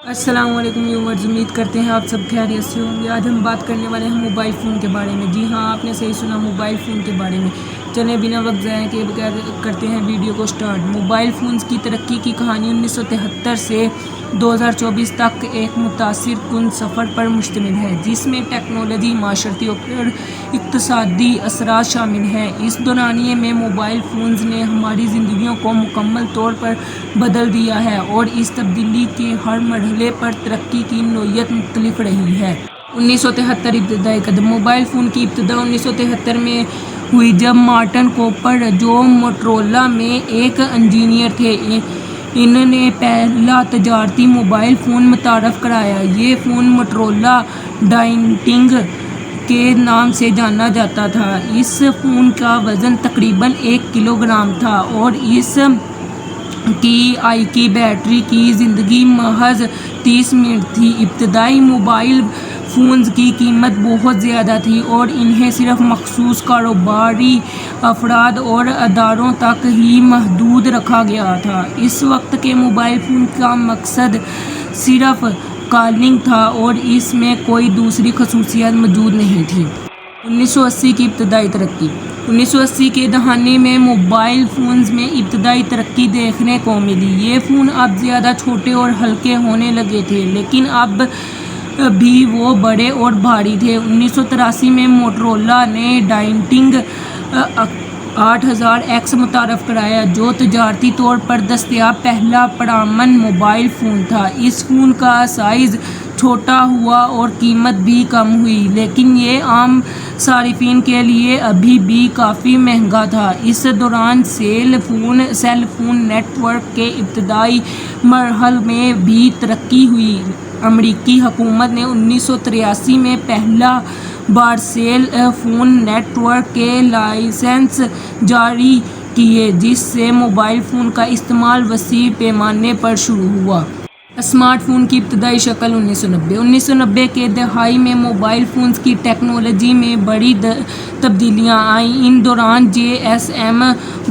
السلام علیکم ویورز، امید کرتے ہیں آپ سب خیریت سے ہوں گے۔ آج ہم بات کرنے والے ہیں موبائل فون کے بارے میں۔ جی ہاں، آپ نے صحیح سنا، موبائل فون کے بارے میں۔ چلیں بنا وقت ضائع کیے بغیر کرتے ہیں ویڈیو کو سٹارٹ۔ موبائل فونز کی ترقی کی کہانی 1973 سے 2024 تک ایک متاثر کن سفر پر مشتمل ہے، جس میں ٹیکنالوجی، معاشرتی اور اقتصادی اثرات شامل ہیں۔ اس دورانیے میں موبائل فونز نے ہماری زندگیوں کو مکمل طور پر بدل دیا ہے، اور اس تبدیلی کے ہر مرحلے پر ترقی کی نوعیت مختلف رہی ہے۔ 1973 ابتدائی قدم۔ موبائل فون کی ابتدا 1973 میں ہوئی، جب مارٹن کوپر، جو موٹرولا میں ایک انجینئر تھے، انہوں نے پہلا تجارتی موبائل فون متعارف کرایا۔ یہ فون موٹرولا ڈائنٹنگ کے نام سے جانا جاتا تھا۔ اس فون کا وزن تقریباً 1 کلو گرام تھا، اور اس کی بیٹری کی زندگی محض 30 منٹ تھی۔ ابتدائی موبائل فونز کی قیمت بہت زیادہ تھی، اور انہیں صرف مخصوص کاروباری افراد اور اداروں تک ہی محدود رکھا گیا تھا۔ اس وقت کے موبائل فون کا مقصد صرف کالنگ تھا، اور اس میں کوئی دوسری خصوصیات موجود نہیں تھیں۔ 1980 کی ابتدائی ترقی۔ 1980 کے دہانے میں موبائل فونز میں ابتدائی ترقی دیکھنے کو ملی۔ یہ فون اب زیادہ چھوٹے اور ہلکے ہونے لگے تھے، لیکن اب بھی وہ بڑے اور بھاری تھے۔ 1983 میں موٹرولا نے ڈائنٹنگ 8000X متعارف کرایا، جو تجارتی طور پر دستیاب پہلا پرامن موبائل فون تھا۔ اس فون کا سائز چھوٹا ہوا اور قیمت بھی کم ہوئی، لیکن یہ عام صارفین کے لیے ابھی بھی کافی مہنگا تھا۔ اس دوران سیل فون نیٹ ورک کے ابتدائی مراحل میں بھی ترقی ہوئی۔ امریکی حکومت نے 1983 میں پہلا بار سیل فون نیٹ ورک کے لائسنس جاری کیے، جس سے موبائل فون کا استعمال وسیع پیمانے پر شروع ہوا۔ اسمارٹ فون کی ابتدائی شکل۔ 1990 کے دہائی میں موبائل فونز کی ٹیکنالوجی میں بڑی تبدیلیاں آئیں۔ اس دوران GSM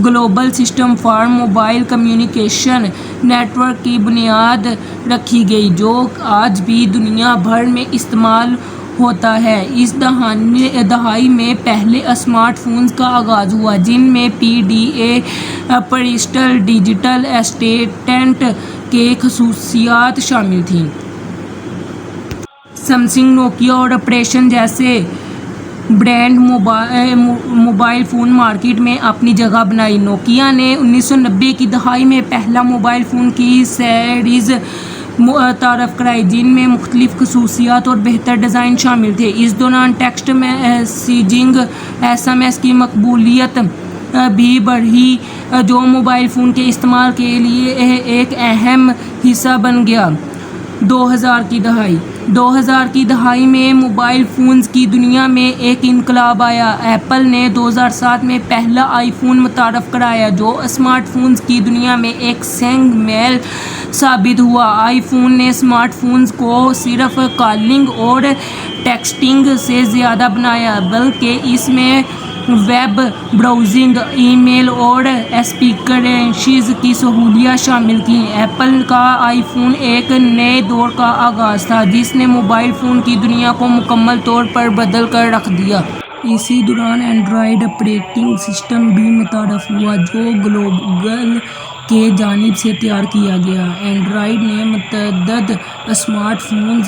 global system for mobile communication network کی بنیاد رکھی گئی، جو آج بھی دنیا بھر میں استعمال ہوتا ہے۔ اس دہائی میں پہلے اسمارٹ فونز کا آغاز ہوا، جن میں PDA پرسنل ڈیجیٹل اسسٹنٹ کی خصوصیات شامل تھیں۔ سیمسنگ، نوکیا اور ایپسن جیسے برانڈ موبائل فون مارکیٹ میں اپنی جگہ بنائی۔ نوکیا نے 1990 کی دہائی میں پہلا موبائل فون کی سیریز متعارف کرائی، جن میں مختلف خصوصیات اور بہتر ڈیزائن شامل تھے۔ اس دوران ٹیکسٹ میسجنگ SMS کی مقبولیت بھی بڑھی، جو موبائل فون کے استعمال کے لیے ایک اہم حصہ بن گیا۔ 2000 کی دہائی میں موبائل فونز کی دنیا میں ایک انقلاب آیا۔ ایپل نے 2007 میں پہلا آئی فون متعارف کرایا، جو اسمارٹ فونز کی دنیا میں ایک سنگ میل ثابت ہوا۔ آئی فون نے اسمارٹ فونز کو صرف کالنگ اور ٹیکسٹنگ سے زیادہ بنایا، بلکہ اس میں ویب براؤزنگ، ای میل اور اسپیکرز کی سہولیات شامل تھیں۔ ایپل کا آئی فون ایک نئے دور کا آغاز تھا، جس نے موبائل فون کی دنیا کو مکمل طور پر بدل کر رکھ دیا۔ اسی دوران اینڈرائیڈ آپریٹنگ سسٹم بھی متعارف ہوا، جو گوگل کی جانب سے تیار کیا گیا۔ اینڈرائیڈ نے متعدد اسمارٹ فون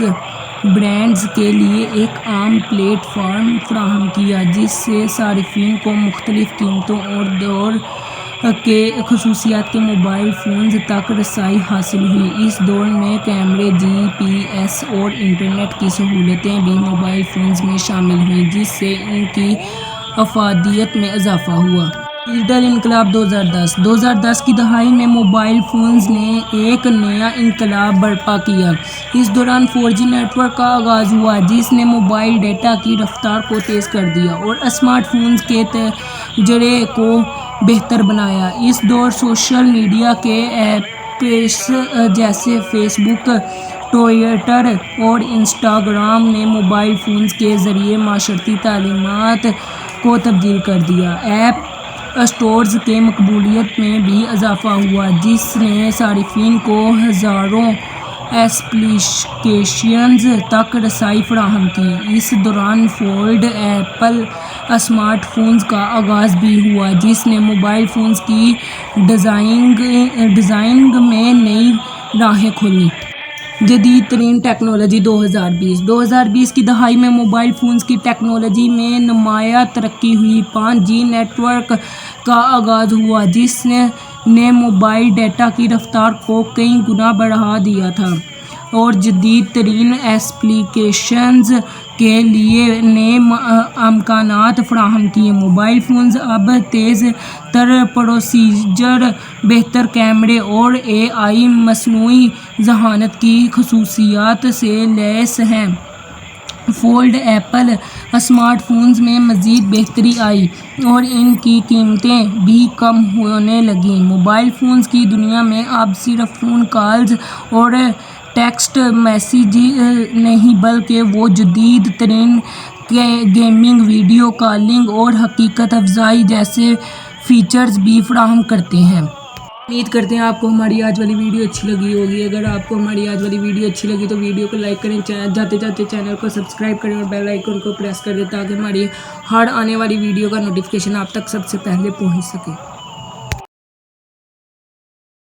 برانڈز کے لیے ایک عام پلیٹ فارم فراہم کیا، جس سے صارفین کو مختلف قیمتوں اور دور کی خصوصیات کے موبائل فونز تک رسائی حاصل ہوئی۔ اس دور میں کیمرے، GPS اور انٹرنیٹ کی سہولتیں بھی موبائل فونز میں شامل ہوئیں، جس سے ان کی افادیت میں اضافہ ہوا۔ ڈیجیٹل انقلاب۔ 2010 کی دہائی میں موبائل فونز نے ایک نیا انقلاب برپا کیا۔ اس دوران 4G نیٹ ورک کا آغاز ہوا، جس نے موبائل ڈیٹا کی رفتار کو تیز کر دیا اور اسمارٹ فونز کے تجربے کو بہتر بنایا۔ اس دور سوشل میڈیا کے ایپس جیسے فیس بک، ٹوئٹر اور انسٹاگرام نے موبائل فونز کے ذریعے معاشرتی تعاملات کو تبدیل کر دیا۔ ایپ اسٹورز کی مقبولیت میں بھی اضافہ ہوا، جس نے صارفین کو ہزاروں ایپلیکیشنز تک رسائی فراہم کی۔ اس دوران فولڈ ایپل اسمارٹ فونز کا آغاز بھی ہوا، جس نے موبائل فونز کی ڈیزائننگ میں نئی راہیں کھولیں۔ جدید ترین ٹیکنالوجی 2020 کی دہائی میں موبائل فونز کی ٹیکنالوجی میں نمایاں ترقی ہوئی۔ 5G نیٹ ورک کا آغاز ہوا، جس نے موبائل ڈیٹا کی رفتار کو کئی گنا بڑھا دیا تھا اور جدید ترین ایپلیکیشنز کے لیے نئے امکانات فراہم کیے۔ موبائل فونز اب تیز تر پروسیسر، بہتر کیمرے اور AI مصنوعی ذہانت کی خصوصیات سے لیس ہیں۔ فولڈ ایپل اسمارٹ فونز میں مزید بہتری آئی اور ان کی قیمتیں بھی کم ہونے لگیں۔ موبائل فونز کی دنیا میں اب صرف فون کالز اور ٹیکسٹ میسیجنگ نہیں بلکہ وہ جدید ترین گیمنگ، ویڈیو کالنگ اور حقیقت افزائی جیسے فیچرز بھی فراہم کرتے ہیں۔ امید کرتے ہیں آپ کو ہماری آج والی ویڈیو اچھی لگی ہوگی۔ اگر آپ کو ہماری آج والی ویڈیو اچھی لگی تو ویڈیو کو لائک کریں، جاتے جاتے چینل کو سبسکرائب کریں اور بیل آئیکن کو پریس کر دیں تاکہ ہماری ہر آنے والی ویڈیو کا نوٹیفیکیشن آپ تک سب سے پہلے پہنچ سکے۔